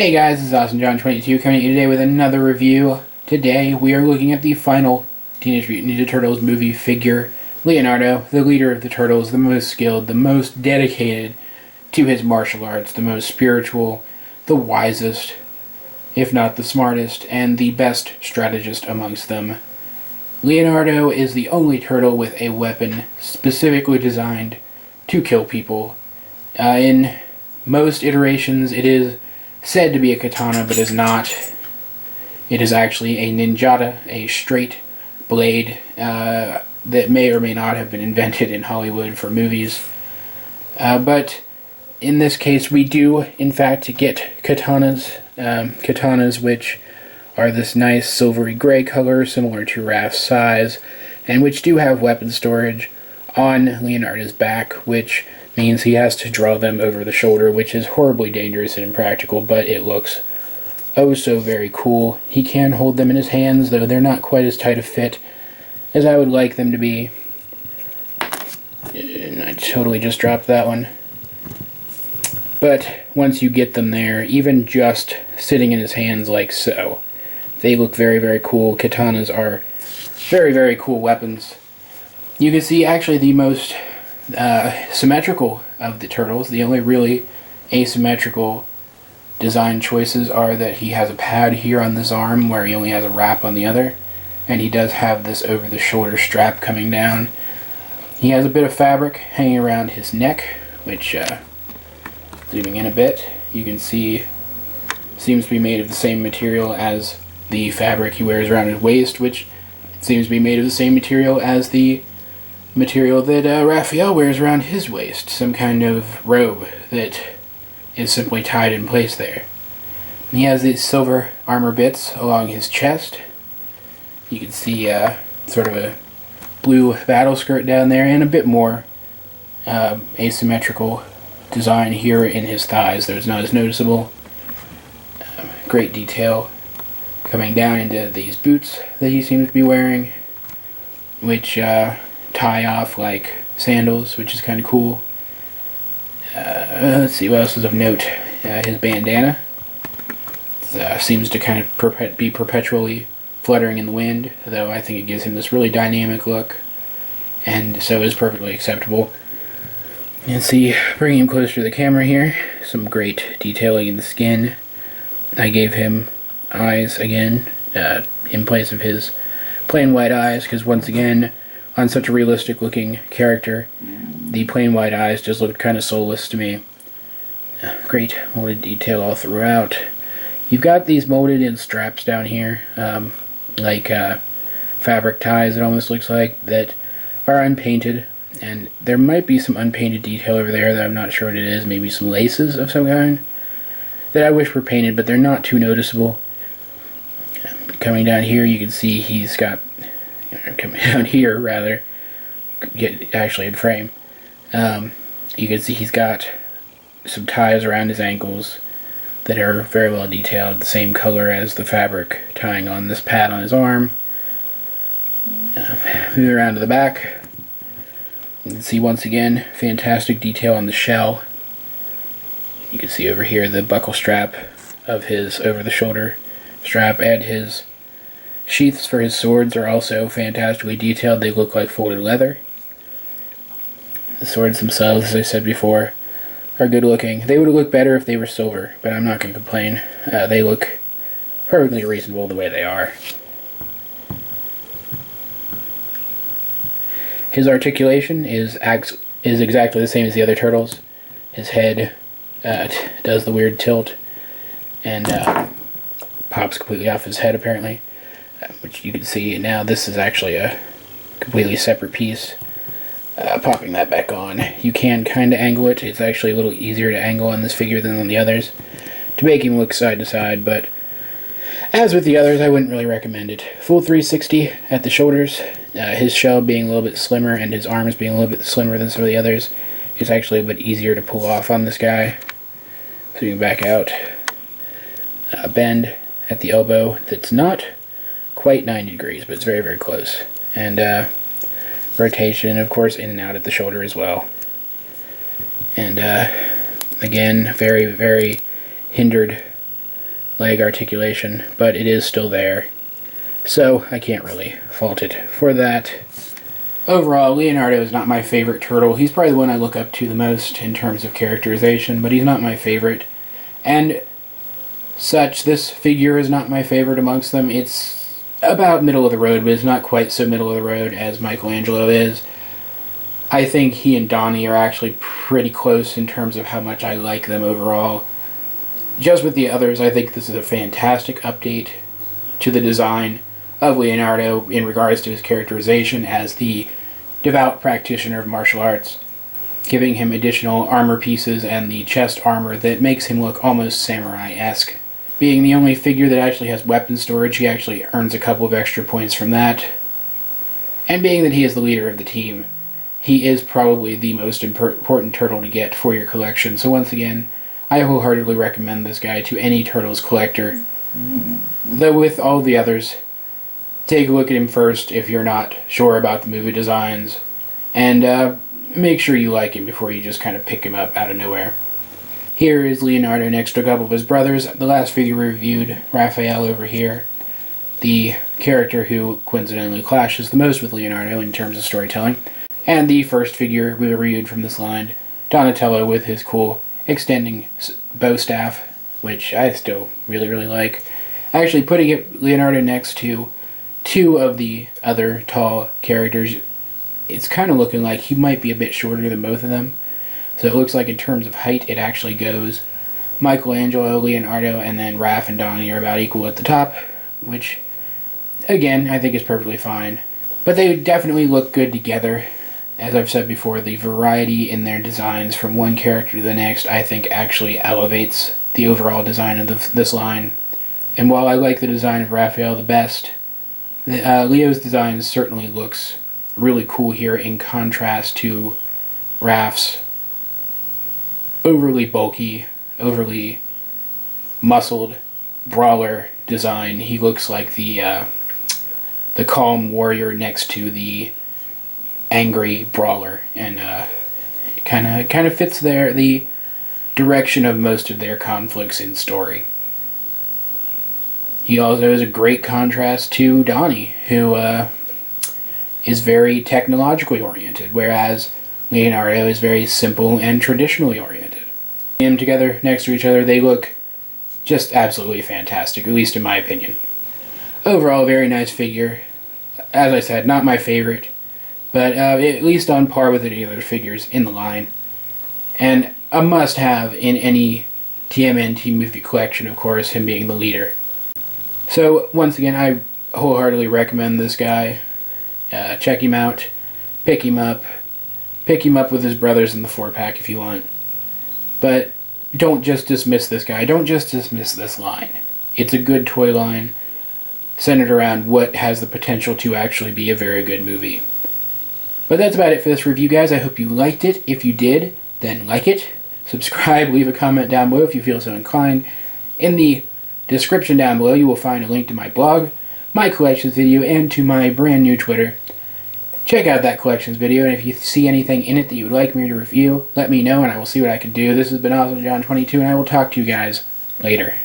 Hey guys, this is AwesomeJohn22 coming at you today with another review. Today we are looking at the final Teenage Mutant Ninja Turtles movie figure, Leonardo, the leader of the Turtles, the most skilled, the most dedicated to his martial arts, the most spiritual, the wisest, if not the smartest, and the best strategist amongst them. Leonardo is the only turtle with a weapon specifically designed to kill people. In most iterations it is said to be a katana, but is not. It is actually a ninjata, a straight blade that may or may not have been invented in Hollywood for movies. But in this case, we do, in fact, get katanas. Katanas which are this nice silvery gray color, similar to Raph's size, and which do have weapon storage on Leonardo's back, which means he has to draw them over the shoulder, which is horribly dangerous and impractical, but it looks oh so very cool. He can hold them in his hands, though they're not quite as tight a fit as I would like them to be. And I totally just dropped that one. But once you get them there, even just sitting in his hands like so, they look very, very cool. Katanas are very, very cool weapons. You can see actually the most symmetrical of the turtles. The only really asymmetrical design choices are that he has a pad here on this arm where he only has a wrap on the other, and he does have this over the shoulder strap coming down. He has a bit of fabric hanging around his neck, which zooming in a bit, you can see seems to be made of the same material as the fabric he wears around his waist, which seems to be made of the same material as the material that Raphael wears around his waist, some kind of robe that is simply tied in place there. And he has these silver armor bits along his chest. You can see sort of a blue battle skirt down there, and a bit more asymmetrical design here in his thighs, though it's not as noticeable. Great detail coming down into these boots that he seems to be wearing, which tie off like sandals, which is kind of cool. Let's see what else is of note. His bandana seems to kind of be perpetually fluttering in the wind, though I think it gives him this really dynamic look, and so is perfectly acceptable. You can see, bringing him closer to the camera here, some great detailing in the skin. I gave him eyes again, in place of his plain white eyes, because once again, on such a realistic looking character, the plain white eyes just looked kind of soulless to me. Great molded detail all throughout. You've got these molded in straps down here, like fabric ties, it almost looks like, that are unpainted, and there might be some unpainted detail over there that I'm not sure what it is, maybe some laces of some kind that I wish were painted, but they're not too noticeable. Coming down here, you can see he's got, coming down here rather, actually in frame, you can see he's got some ties around his ankles that are very well detailed, the same color as the fabric tying on this pad on his arm. Moving around to the back, you can see once again fantastic detail on the shell. You can see over here the buckle strap of his over-the-shoulder strap, and his sheaths for his swords are also fantastically detailed. They look like folded leather. The swords themselves, as I said before, are good looking. They would look better if they were silver, but I'm not going to complain. They look perfectly reasonable the way they are. His articulation is exactly the same as the other turtles. His head does the weird tilt and pops completely off his head, apparently, which you can see now. This is actually a completely separate piece. Popping that back on, you can kind of angle it. It's actually a little easier to angle on this figure than on the others to make him look side to side, but as with the others, I wouldn't really recommend it. Full 360 at the shoulders. His shell being a little bit slimmer and his arms being a little bit slimmer than some of the others, it's actually a bit easier to pull off on this guy. Zooming back out. Bend at the elbow that's not quite 90 degrees, but it's very, very close. And rotation, of course, in and out at the shoulder as well. And again, very, very hindered leg articulation, but it is still there. So I can't really fault it for that. Overall, Leonardo is not my favorite turtle. He's probably the one I look up to the most in terms of characterization, but he's not my favorite. And such, this figure is not my favorite amongst them. It's about middle of the road, but it's not quite so middle of the road as Michelangelo is. I think he and Donnie are actually pretty close in terms of how much I like them overall. Just with the others, I think this is a fantastic update to the design of Leonardo in regards to his characterization as the devout practitioner of martial arts, giving him additional armor pieces and the chest armor that makes him look almost samurai-esque. Being the only figure that actually has weapon storage, he actually earns a couple of extra points from that. And being that he is the leader of the team, he is probably the most important turtle to get for your collection. So once again, I wholeheartedly recommend this guy to any Turtles collector. Though with all the others, take a look at him first if you're not sure about the movie designs, and make sure you like him before you just kind of pick him up out of nowhere. Here is Leonardo next to a couple of his brothers. The last figure we reviewed, Raphael over here, the character who coincidentally clashes the most with Leonardo in terms of storytelling. And the first figure we reviewed from this line, Donatello with his cool extending bow staff, which I still really like. Actually, putting Leonardo next to two of the other tall characters, it's kind of looking like he might be a bit shorter than both of them. So it looks like in terms of height, it actually goes Michelangelo, Leonardo, and then Raph and Donnie are about equal at the top, which, again, I think is perfectly fine. But they definitely look good together. As I've said before, the variety in their designs from one character to the next, I think, actually elevates the overall design of this line. And while I like the design of Raphael the best, Leo's design certainly looks really cool here in contrast to Raph's overly bulky, overly muscled brawler design. He looks like the calm warrior next to the angry brawler, and it kind of fits the direction of most of their conflicts in story. He also is a great contrast to Donnie, who is very technologically oriented, whereas Leonardo is very simple and traditionally oriented. Them together next to each other, they look just absolutely fantastic, at least in my opinion. Overall, a very nice figure. As I said, not my favorite, but at least on par with any other figures in the line. And a must-have in any TMNT movie collection, of course, him being the leader. So, once again, I wholeheartedly recommend this guy. Check him out, pick him up with his brothers in the 4-pack if you want. But don't just dismiss this guy, don't just dismiss this line. It's a good toy line centered around what has the potential to actually be a very good movie. But that's about it for this review, guys. I hope you liked it. If you did, then like it, subscribe, leave a comment down below if you feel so inclined. In the description down below, you will find a link to my blog, my collections video, and to my brand new Twitter. Check out that collections video, and if you see anything in it that you would like me to review, let me know and I will see what I can do. This has been AwesomeJohn22, and I will talk to you guys later.